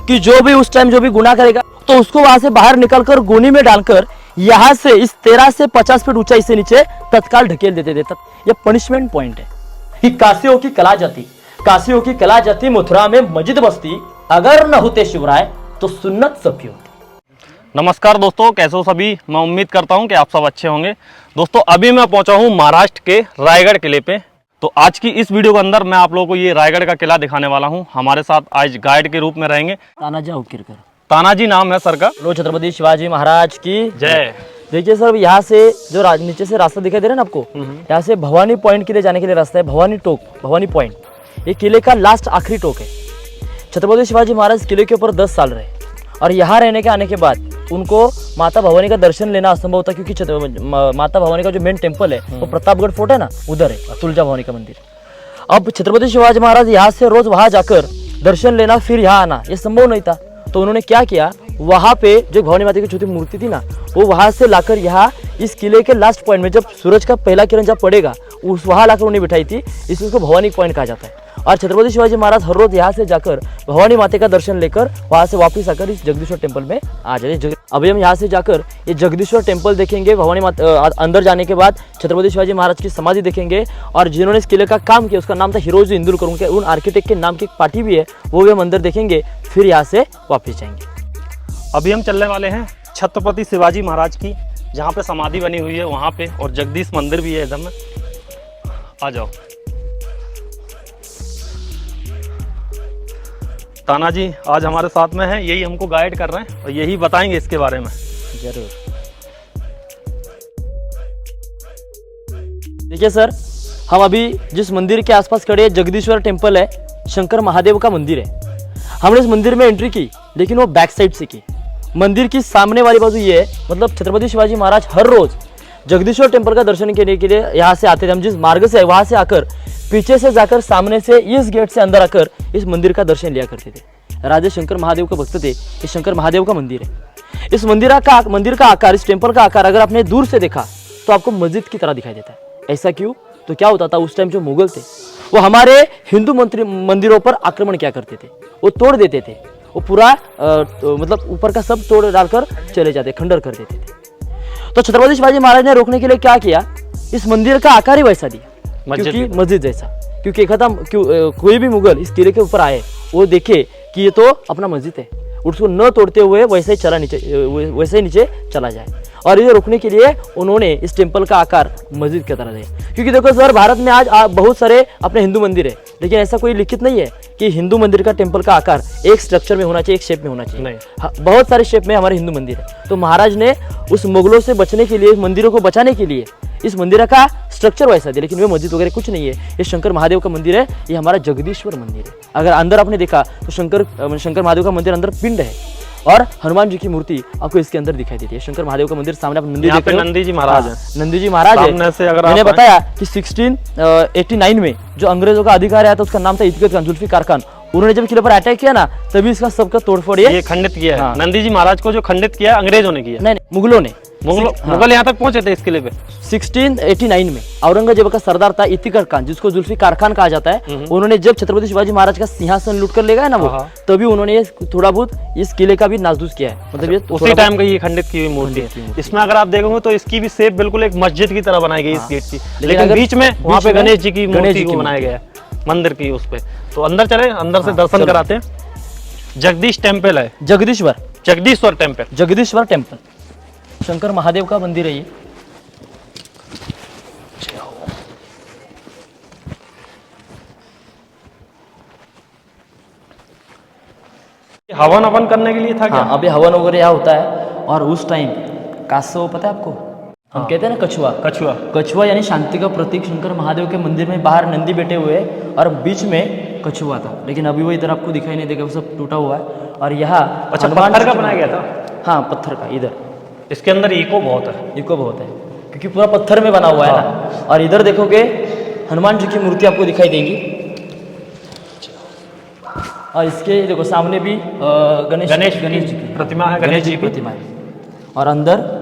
कि जो भी उस टाइम जो भी गुनाह करेगा तो उसको वहां से बाहर निकलकर गोनी में डालकर यहाँ से इस 13 से 50 फीट ऊंचाई से नीचे तत्काल ढकेल देते थे। ये पनिशमेंट पॉइंट है कि काशियों की कला जाती, काशियों की कला जाती, मथुरा में मस्जिद बस्ती, अगर न होते शिवराय तो सुन्नत सबकी होती। नमस्कार दोस्तों, कैसे हो सभी। मैं उम्मीद करता हूं कि आप सब अच्छे होंगे। दोस्तों अभी मैं पहुंचा हूं महाराष्ट्र के रायगढ़ किले पे। तो आज की इस वीडियो के अंदर मैं आप लोगों को ये रायगढ़ का किला दिखाने वाला हूं। हमारे साथ आज गाइड के रूप में रहेंगे तानाजी उकिरकर। तानाजी नाम है सर का। बोलो छत्रपति शिवाजी महाराज की जय। देखिए सर, यहाँ से जो नीचे से रास्ता दिखाई दे रहा है ना आपको, यहाँ से भवानी पॉइंट के लिए जाने के लिए रास्ता है। भवानी टोक, भवानी पॉइंट ये किले का लास्ट आखिरी टोक है। छत्रपति शिवाजी महाराज किले के ऊपर 10 साल रहे और यहाँ रहने के आने के बाद उनको माता भवानी का दर्शन लेना असंभव था, क्योंकि माता भवानी का जो मेन टेम्पल है वो प्रतापगढ़ फोर्ट है ना, उधर है तुलजा भवानी का मंदिर। अब छत्रपति शिवाजी महाराज यहाँ से रोज वहां जाकर दर्शन लेना फिर यहाँ आना ये संभव नहीं था। तो उन्होंने क्या किया, वहां पे जो भवानी माता की छोटी मूर्ति थी ना, वो वहां से लाकर यहाँ इस किले के लास्ट पॉइंट में, जब सूरज का पहला किरण जब पड़ेगा उस वहां लाकर उन्हें बिठाई थी, इसलिए उसको भवानी पॉइंट कहा जाता है। और छत्रपति शिवाजी महाराज हर रोज यहाँ से जाकर भवानी माता का दर्शन लेकर वहां से वापस आकर इस जगदीश्वर टेम्पल में आ जाए। अभी हम यहाँ से जाकर ये जगदीश्वर टेम्पल देखेंगे। भवानी माता अंदर जाने के बाद छत्रपति शिवाजी महाराज की समाधि देखेंगे और जिन्होंने इस किले का काम किया उसका नाम था हिरोजी इंदुरकर। उन आर्किटेक्ट के नाम की एक पार्टी भी है, वो भी हम अंदर देखेंगे, फिर यहाँ से वापस जाएंगे। अभी हम चलने वाले हैं छत्रपति शिवाजी महाराज की, जहाँ पे समाधि बनी हुई है वहाँ पे, और जगदीश मंदिर भी है इधर में। आ जाओ। तानाजी आज हमारे साथ में है, यही हमको गाइड कर रहे हैं और यही बताएंगे इसके बारे में। जरूर। देखिए सर, हम अभी जिस मंदिर के आसपास खड़े हैं जगदीश्वर टेम्पल है, शंकर महादेव का मंदिर है। हमने इस मंदिर में एंट्री की, लेकिन वो बैक साइड से की। मंदिर की सामने वाली बाजू ये है, मतलब छत्रपति शिवाजी महाराज हर रोज जगदीश्वर टेम्पल का दर्शन करने के लिए यहाँ से आते थे। हम जिस मार्ग से वहां से आकर पीछे से जाकर सामने से इस गेट से अंदर आकर इस मंदिर का दर्शन लिया करते थे। राजा शंकर महादेव के भक्त थे। ये शंकर महादेव का मंदिर है। इस मंदिर का आकार, इस टेम्पल का आकार अगर आपने दूर से देखा तो आपको मस्जिद की तरह दिखाई देता है। ऐसा क्यों? तो क्या होता था, उस टाइम जो मुगल थे वो हमारे हिंदू मंदिरों पर आक्रमण क्या करते थे, वो तोड़ देते थे। वो पूरा मतलब ऊपर का सब तोड़ डालकर चले जाते, खंडर कर देते थे। तो छत्रपति शिवाजी महाराज ने रोकने के लिए क्या किया, इस मंदिर का आकार ही वैसा दिया, क्योंकि मस्जिद जैसा। क्योंकि एक था कोई भी मुगल इस किले के ऊपर आए, वो देखे कि ये तो अपना मस्जिद है, उसको न तोड़ते हुए वैसे ही नीचे चला जाए। और ये रोकने के लिए उन्होंने इस टेम्पल का आकार मस्जिद की तरह दिया। क्योंकि देखो सर, भारत में आज बहुत सारे अपने हिंदू मंदिर है, लेकिन ऐसा कोई लिखित नहीं है कि हिंदू मंदिर का टेम्पल का आकार एक स्ट्रक्चर में होना चाहिए, एक शेप में होना चाहिए। नहीं। बहुत सारे शेप में हमारे हिंदू मंदिर है। तो महाराज ने उस मुगलों से बचने के लिए, मंदिरों को बचाने के लिए इस मंदिर का स्ट्रक्चर वैसा दिया, लेकिन वे मस्जिद वगैरह कुछ नहीं है। ये शंकर महादेव का मंदिर है, ये हमारा जगदीश्वर मंदिर है। अगर अंदर आपने देखा तो शंकर महादेव का मंदिर अंदर पिंड है और हनुमान जी की मूर्ति आपको इसके अंदर दिखाई देती है। शंकर महादेव का मंदिर सामने आप मंदिर देख रहे हो, नंदी जी महाराज है। नंदी जी महाराज है। मैंने बताया कि 1689 में जो अंग्रेजों का अधिकार आया था उसका नाम था इतिगत खान, जुल्फिकार खान। उन्होंने जब किले पर अटैक किया ना, तभी इसका सबका तोड़फोड़ ये खंडित किया है। नंदी जी महाराज को जो खंडित किया अंग्रेजों ने किया। नहीं, मुगलों ने। मुगल यहाँ तक पहुंचे थे इस किले पे 1689 में। औरंगजेब का सरदार था इतिगत खान, जिसको जुल्फिकार खान कहा जाता है। उन्होंने जब छत्रपति शिवाजी महाराज का सिंहासन लूट कर ले गए ना वो, तभी उन्होंने थोड़ा बहुत इस किले का भी नासधूस किया है। मतलब ये उसी टाइम का ये खंडित की हुई मूर्ति है। इसमें अगर आप देखोगे तो इसकी भी शेप बिल्कुल एक मस्जिद की तरह बनाई गई इस गेट की, लेकिन बीच में वहाँ पे गणेश जी की मूर्ति को बनाया गया है मंदिर की उस पे। तो अंदर चले, अंदर से दर्शन कराते हैं। जगदीश टेम्पल है, जगदीश्वर टेम्पल शंकर महादेव का मंदिर है ये। हवन करने के लिए था क्या? अभी हवन वगैरह यहाँ होता है। और उस टाइम कासव पता है आपको, हम कहते हैं ना कछुआ यानी शांति का प्रतीक। शंकर महादेव के मंदिर में बाहर नंदी बैठे हुए और बीच में कछुआ था, लेकिन अभी वो इधर आपको दिखाई नहीं देगा, वो सब टूटा हुआ है। और यहाँ पत्थर का बनाया गया था। हाँ, पत्थर का। इधर इसके अंदर इको बहुत है, क्योंकि पूरा पत्थर में बना हुआ है ना। और इधर देखोगे हनुमान जी की मूर्ति आपको दिखाई देगी। और इसके देखो सामने भी गणेश जी की प्रतिमा है, गणेश जी की प्रतिमा है। और अंदर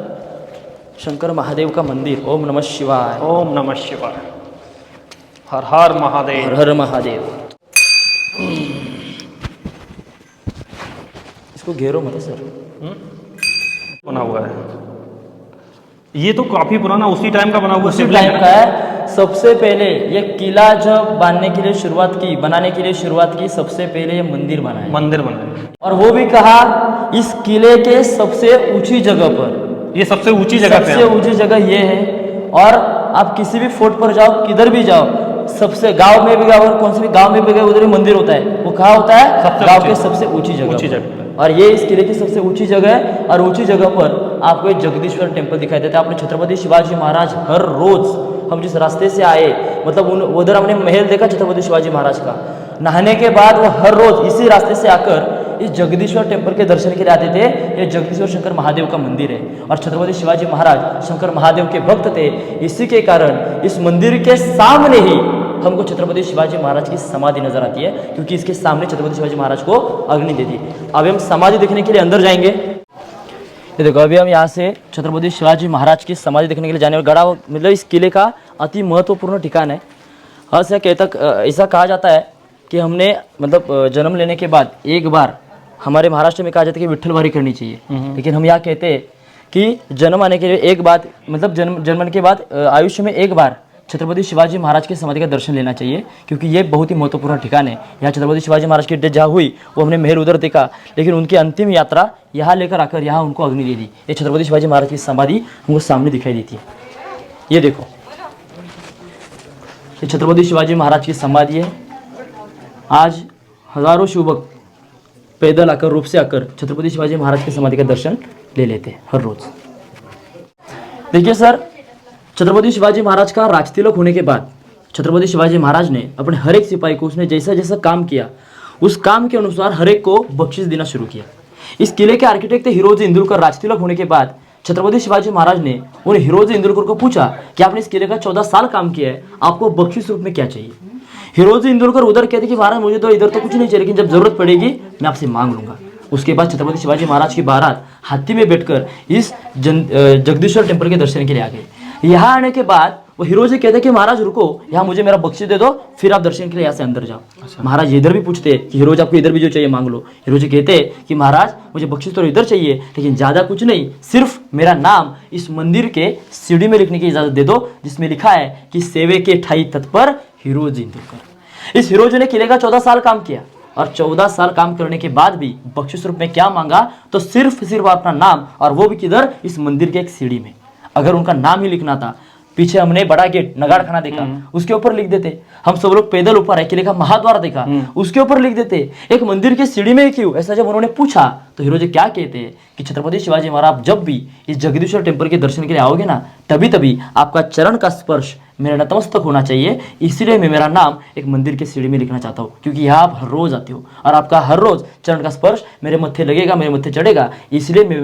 शंकर महादेव का मंदिर। ओम नमः शिवाय, ओम नमः शिवाय, हर हर महादेव, हर हर महादेव। इसको घेरो मत सर। बना हुआ है, ये तो काफी पुराना उसी टाइम का बना हुआ उसी टाइम का है। सबसे पहले ये किला जब बनाने के लिए शुरुआत की सबसे पहले ये मंदिर बनाया, मंदिर बना, और वो भी कहा इस किले के सबसे ऊंची जगह पर। ये सबसे ऊंची जगह पे सबसे ऊंची जगह ये है। और आप किसी भी फोर्ट पर जाओ, किधर भी जाओ, सबसे गांव में भी गए और कौन से भी गांव में भी गए, उधर भी मंदिर होता है, वो कहाँ होता है? गांव के सबसे ऊंची जगह। और ये इस किले की सबसे ऊंची जगह है। और ऊंची जगह पर आपको एक जगदीश्वर टेम्पल दिखाई देता है। आपने छत्रपति शिवाजी महाराज हर रोज, हम जिस रास्ते से आए, मतलब उधर हमने महल देखा छत्रपति शिवाजी महाराज का, नहाने के बाद वो हर रोज इसी रास्ते से आकर इस जगदीश्वर टेम्पल के दर्शन के लिए आते थे। ये जगदीश्वर शंकर महादेव का मंदिर है और छत्रपति शिवाजी महाराज शंकर महादेव के भक्त थे। इसी के कारण इस मंदिर के सामने ही हमको छत्रपति शिवाजी महाराज की समाधि नजर आती है, क्योंकि इसके सामने छत्रपति शिवाजी महाराज को अग्नि दे दी। अभी हम समाधि देखने के लिए अंदर जाएंगे। ये देखो, अभी हम यहाँ से छत्रपति शिवाजी महाराज की समाधि देखने के लिए जाने, और गढ़ा मतलब इस किले का अति महत्वपूर्ण ठिकान है। ऐसा कहा जाता है कि हमने मतलब जन्म लेने के बाद एक बार, हमारे महाराष्ट्र में कहा जाता है कि विट्ठलवारी करनी चाहिए, लेकिन हम यहाँ कहते हैं कि जन्म आने के लिए एक बार, मतलब जन्मने के बाद आयुष्य में एक बार छत्रपति शिवाजी महाराज की समाधि का दर्शन लेना चाहिए, क्योंकि ये बहुत ही महत्वपूर्ण ठिकान है। यहाँ छत्रपति शिवाजी महाराज की डेथ जहाँ हुई वो हमने महल उधर देखा, लेकिन उनकी अंतिम यात्रा यहाँ लेकर आकर यहाँ उनको अग्नि दे दी। ये छत्रपति शिवाजी महाराज की समाधि हमको सामने दिखाई देती है। ये देखो, ये छत्रपति शिवाजी महाराज की समाधि है। आज हजारों शिवभक्त पैदल आकर, रूप से आकर छत्रपति शिवाजी महाराज की समाधि का दर्शन ले लेते हैं हर रोज। देखिए सर, छत्रपति शिवाजी महाराज का राजतिलक होने के बाद छत्रपति शिवाजी महाराज ने अपने हर एक सिपाही को, उसने जैसा जैसा काम किया उस काम के अनुसार हर एक को बख्शिश देना शुरू किया। इस किले के आर्किटेक्ट थे हिरोजी इंदुलकर। राजतिलक होने के बाद छत्रपति शिवाजी महाराज ने उन हिरोजी इंदुलकर को पूछा कि आपने इस किले का 14 साल काम किया है, आपको बख्शिश रूप में क्या चाहिए? हिरोजी इंदुलकर उधर कहते कि महाराज मुझे तो इधर तो कुछ नहीं चाहिए, लेकिन जब जरूरत पड़ेगी मैं आपसे मांग लूंगा। उसके बाद छत्रपति शिवाजी महाराज की बारात हाथी में बैठकर इस जगदीश्वर टेम्पल के दर्शन के लिए आ गए। यहाँ आने के बाद वो हिरोजी कहते कि महाराज रुको, यहाँ मुझे मेरा बख्शिश दे दो, फिर आप दर्शन के लिए यहाँ से अंदर जाओ। महाराज इधर भी पूछते कि हिरोज आपको इधर भी जो चाहिए मांग लो। हिरोजी कहते कि महाराज मुझे बख्शिश तो इधर चाहिए, लेकिन ज़्यादा कुछ नहीं, सिर्फ मेरा नाम इस मंदिर के सीढ़ी में लिखने की इजाज़त दे दो, जिसमें लिखा है कि सेवे के ठाई तत्पर हिरोजी इंदुलकर। इस हिरोजी ने किले का 14 साल काम किया, और 14 साल काम करने के बाद भी बख्शिश रूप में क्या मांगा? तो सिर्फ अपना नाम, और वो भी किधर? इस मंदिर के एक सीढ़ी में। अगर उनका नाम ही लिखना था, पीछे हमने बड़ा गेट नगाड़ खाना देखा, उसके ऊपर लिख देते। हम सब लोग पैदल ऊपर है, किले का महाद्वार देखा, उसके ऊपर लिख देते। एक मंदिर की सीढ़ी में क्यों? ऐसा जब उन्होंने पूछा तो हिरोजी क्या कहते हैं कि छत्रपति शिवाजी महाराज जब भी इस जगदीश्वर टेम्पल के दर्शन के लिए आओगे ना, तभी आपका चरण का स्पर्श मेरा नतमस्तक होना चाहिए, इसलिए मैं मेरा नाम एक मंदिर के सीढ़ी में लिखना चाहता हूँ, क्योंकि यहाँ आप हर रोज आते हो और आपका हर रोज चरण का स्पर्श मेरे मत्थे लगेगा, मेरे मत्थे चढ़ेगा, इसलिए मैं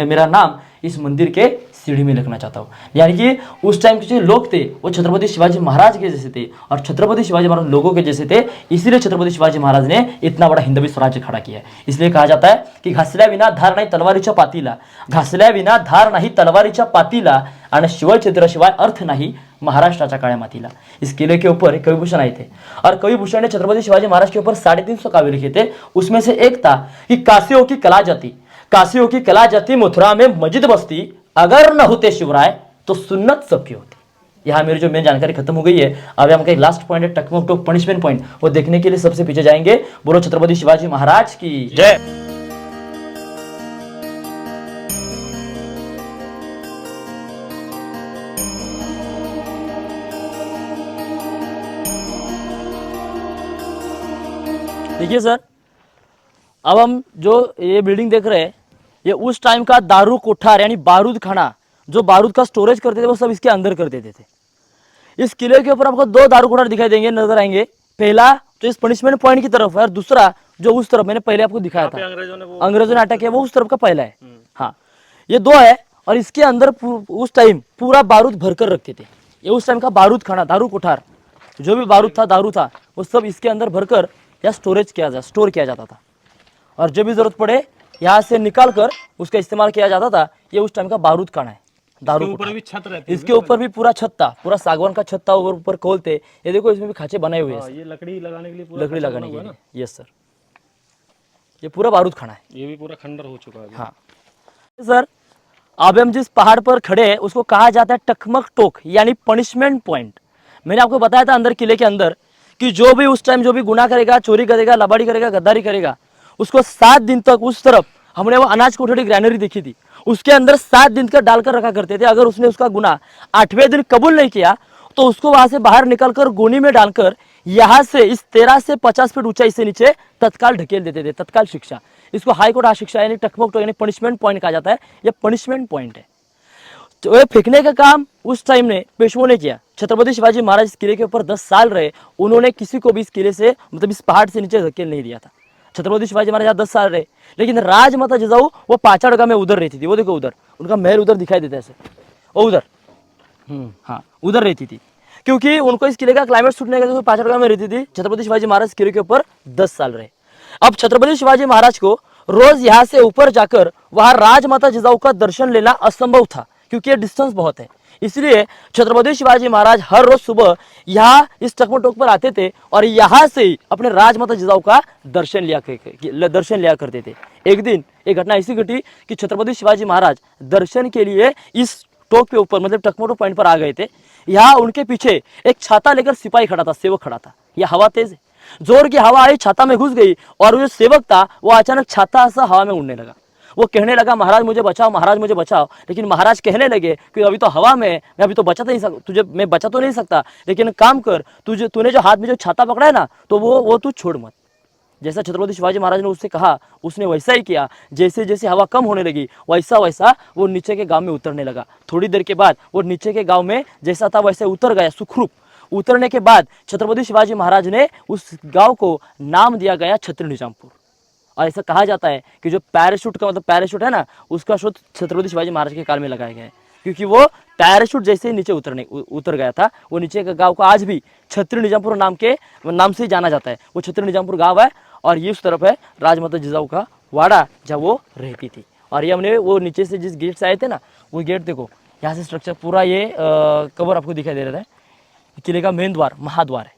मेरा नाम इस मंदिर के सीढ़ी में लिखना चाहता हूँ। यानी कि उस टाइम के जो लोग थे वो छत्रपति शिवाजी महाराज के जैसे थे, और छत्रपति शिवाजी महाराज लोगों के जैसे थे, इसीलिए छत्रपति शिवाजी महाराज ने इतना बड़ा हिंदवी स्वराज्य खड़ा किया है। इसलिए कहा जाता है कि घासल्या विना धार नाही तलवारीच्या पातीला, घासल्या विना धार नाही तलवारीच्या पातीला, आणि शिवछिद्राशिवाय अर्थ नाही महाराष्ट्राच्या काळ्या मातीला। इस किले के ऊपर कविभूषण आए थे, और कविभूषण ने छत्रपति शिवाजी महाराज के ऊपर 350 काव्य लिखे थे। उसमें से एक था कि काशियों की कला जाती मथुरा में मस्जिद बस्ती, अगर न होते शिवराय तो सुन्नत सबकी होती। यहाँ मेरी जो मेन जानकारी खत्म हो गई है। अब हम एक लास्ट पॉइंट है, टकमक पनिशमेंट पॉइंट, वो देखने के लिए सबसे पीछे जाएंगे। बोलो छत्रपति शिवाजी महाराज की जय। देखिए सर, अब हम जो ये बिल्डिंग देख रहे हैं, ये उस टाइम का दारू कोठार यानी बारूद खाना, जो बारूद का स्टोरेज करते थे वो सब इसके अंदर कर देते थे। इस किले के ऊपर आपको 2 दारू कोठार दिखाई देंगे, नजर आएंगे। पहला जो इस पनिशमेंट पॉइंट की तरफ है, और दूसरा जो उस तरफ मैंने पहले आपको दिखाया था, अंग्रेजों ने अटैक किया, वो उस तरफ का पहला है। हाँ, ये 2 है, और इसके अंदर उस टाइम पूरा बारूद भरकर रखते थे। ये उस टाइम का बारूद खाना, दारू कोठार, जो भी बारूद था, दारू था, वो सब इसके अंदर भरकर या स्टोर किया जाता था, और जब भी जरूरत पड़े यहाँ से निकाल कर उसका इस्तेमाल किया जाता था। ये उस टाइम का बारूद खाना है, दारू ऊपर भी छत रहती है, इसके ऊपर भी पूरा छत था, पूरा सागवान का छत था, ऊपर खोलते। ये देखो इसमें भी खांचे बनाए हुए हैं, ये लकड़ी लगाने के लिए, लकड़ी लगाने के लिए। Yes sir. ये पूरा बारूद खाना है। ये भी पूरा खंडर हो चुका है। हाँ सर, अब हम जिस पहाड़ पर खड़े हैं उसको कहा जाता है टकमक टोक यानी पनिशमेंट पॉइंट। मैंने आपको बताया था अंदर किले के अंदर कि जो भी उस टाइम जो भी गुनाह करेगा, चोरी करेगा, लबाड़ी करेगा, गद्दारी करेगा, उसको 7 दिन तक उस तरफ हमने वो अनाज कोठड़ी ग्रैनरी देखी थी, उसके अंदर 7 दिन तक डालकर रखा करते थे। अगर उसने उसका गुनाह 8वें दिन कबूल नहीं किया तो उसको वहां से बाहर निकलकर गोनी में डालकर यहाँ से इस 13 से 50 फीट ऊंचाई से नीचे तत्काल ढकेल देते थे, तत्काल शिक्षा। इसको हाई कोर्ट शिक्षा यानी टकमक टोक यानी पनिशमेंट पॉइंट कहा जाता है। यह पनिशमेंट पॉइंट है। तो ये फेंकने का काम उस टाइम ने पेशवों ने किया। छत्रपति शिवाजी महाराज इस किले के ऊपर 10 साल रहे, उन्होंने किसी को भी इस किले से मतलब इस पहाड़ से नीचे धकेल नहीं दिया था। छत्रपति शिवाजी महाराज 10 साल रहे, लेकिन राजमाता जिजाऊ वो पाचाड़गा में उधर रहती थी। वो देखो उधर उनका महल उधर दिखाई देता है ऐसे, वो उधर हाँ उधर रहती थी, क्योंकि उनको इस किले का क्लाइमेट सूट नहीं करता। पाचाड़गा में रहती थी। छत्रपति शिवाजी महाराज किले के ऊपर 10 साल रहे। अब छत्रपति शिवाजी महाराज को रोज यहाँ से ऊपर जाकर वहां राजमाता जिजाऊ का दर्शन लेना असंभव था, क्योंकि ये डिस्टेंस बहुत है। इसलिए छत्रपति शिवाजी महाराज हर रोज सुबह यहाँ इस टकमक टोक पर आते थे और यहाँ से ही अपने राजमाता जिजाऊ का दर्शन लिया करते थे। एक दिन एक घटना ऐसी घटी कि छत्रपति शिवाजी महाराज दर्शन के लिए इस टोक पे ऊपर मतलब टकमक टोक पॉइंट पर आ गए थे। यहाँ उनके पीछे एक छाता लेकर सिपाही खड़ा था, सेवक खड़ा था। यह हवा तेज है, जोर की हवा आई, छाता में घुस गई और वो जो सेवक था वो अचानक छाता सा हवा में उड़ने लगा। वो कहने लगा महाराज मुझे बचाओ, महाराज मुझे बचाओ। लेकिन महाराज कहने लगे कि अभी तो हवा में, मैं अभी तो बचा तो नहीं सकता तुझे, मैं बचा तो नहीं सकता, लेकिन काम कर, तूने जो हाथ में जो छाता पकड़ा है ना तो वो तू छोड़ मत। जैसा छत्रपति शिवाजी महाराज ने उससे कहा उसने वैसा ही किया। जैसे जैसे हवा कम होने लगी वैसा वैसा वो नीचे के गांव में उतरने लगा। थोड़ी देर के बाद वो नीचे के गांव में जैसा था वैसे उतर गया सुखरूप। उतरने के बाद छत्रपति शिवाजी महाराज ने उस गांव को नाम दिया गया छत्र निजामपुर। और ऐसा कहा जाता है कि जो पैराशूट का मतलब पैराशूट है ना, उसका शोध छत्रपति शिवाजी महाराज के काल में लगाया गया है, क्योंकि वो पैराशूट जैसे ही नीचे उतर गया था। वो नीचे का गांव को आज भी छत्र निजामपुर नाम से जाना जाता है। वो छत्र निजामपुर गांव है और ये उस तरफ है राजमाता जिजाऊ का वाड़ा जहाँ वो रहती थी। और ये हमने वो नीचे से जिस गेट से आए थे ना, वो गेट देखो, यहाँ से स्ट्रक्चर पूरा ये कवर आपको दिखाई दे रहा है। किले का मेन द्वार महाद्वार है।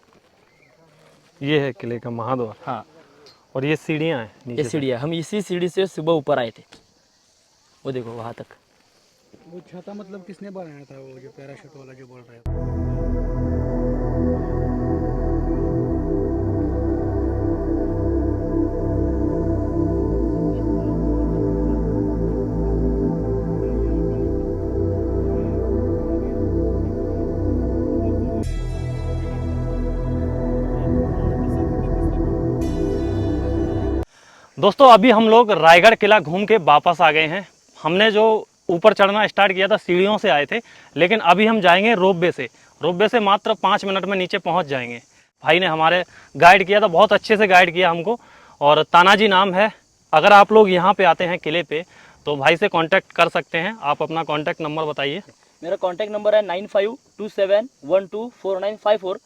ये है किले का महाद्वार। हाँ, और ये सीढ़ियाँ हैं, ये सीढ़ी है। हम इसी सीढ़ी से सुबह ऊपर आए थे। वो देखो वहां तक। वो छाता मतलब किसने बनाया था, वो जो पैराशूट वाला जो बोल रहे हैं? दोस्तों अभी हम लोग रायगढ़ किला घूम के वापस आ गए हैं। हमने जो ऊपर चढ़ना स्टार्ट किया था सीढ़ियों से आए थे, लेकिन अभी हम जाएंगे रोपवे से। रोपवे से मात्र 5 मिनट में नीचे पहुंच जाएंगे। भाई ने हमारे गाइड किया था, बहुत अच्छे से गाइड किया हमको, और तानाजी नाम है। अगर आप लोग यहाँ पे आते हैं किले पे तो भाई से कांटेक्ट कर सकते हैं। आप अपना कांटेक्ट नंबर बताइए। मेरा कांटेक्ट नंबर है 9527124954।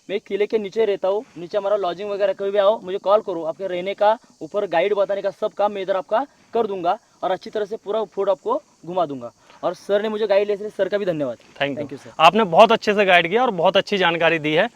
मैं किले के नीचे रहता हूँ। नीचे हमारा लॉजिंग वगैरह कभी भी आओ मुझे कॉल करो। आपके रहने का, ऊपर गाइड बताने का सब काम मैं इधर आपका कर दूंगा और अच्छी तरह से पूरा फूड आपको घुमा दूंगा। और सर ने मुझे गाइड ले, सर का भी धन्यवाद। Thank you sir. आपने बहुत अच्छे से गाइड किया और बहुत अच्छी जानकारी दी है।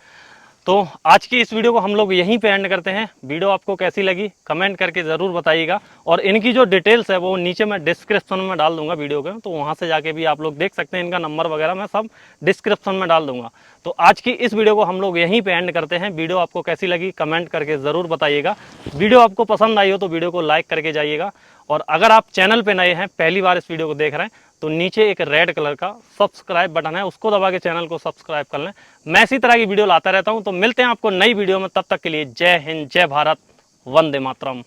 तो आज की इस वीडियो को हम लोग यहीं पे एंड करते हैं। वीडियो आपको कैसी लगी कमेंट करके ज़रूर बताइएगा। और इनकी जो डिटेल्स है वो नीचे मैं डिस्क्रिप्शन में डाल दूंगा वीडियो के, तो वहाँ से जाके भी आप लोग देख सकते हैं। इनका नंबर वगैरह मैं सब डिस्क्रिप्शन में डाल दूंगा। तो आज की इस वीडियो को हम लोग यहीं पे एंड करते हैं। वीडियो आपको कैसी लगी कमेंट करके ज़रूर बताइएगा। वीडियो आपको पसंद आई हो तो वीडियो को लाइक करके जाइएगा। और अगर आप चैनल पे नए हैं, पहली बार इस वीडियो को देख रहे हैं, तो नीचे एक रेड कलर का सब्सक्राइब बटन है, उसको दबा के चैनल को सब्सक्राइब कर लें। मैं इसी तरह की वीडियो लाता रहता हूं। तो मिलते हैं आपको नई वीडियो में, तब तक के लिए जय हिंद, जय भारत, वंदे मातरम।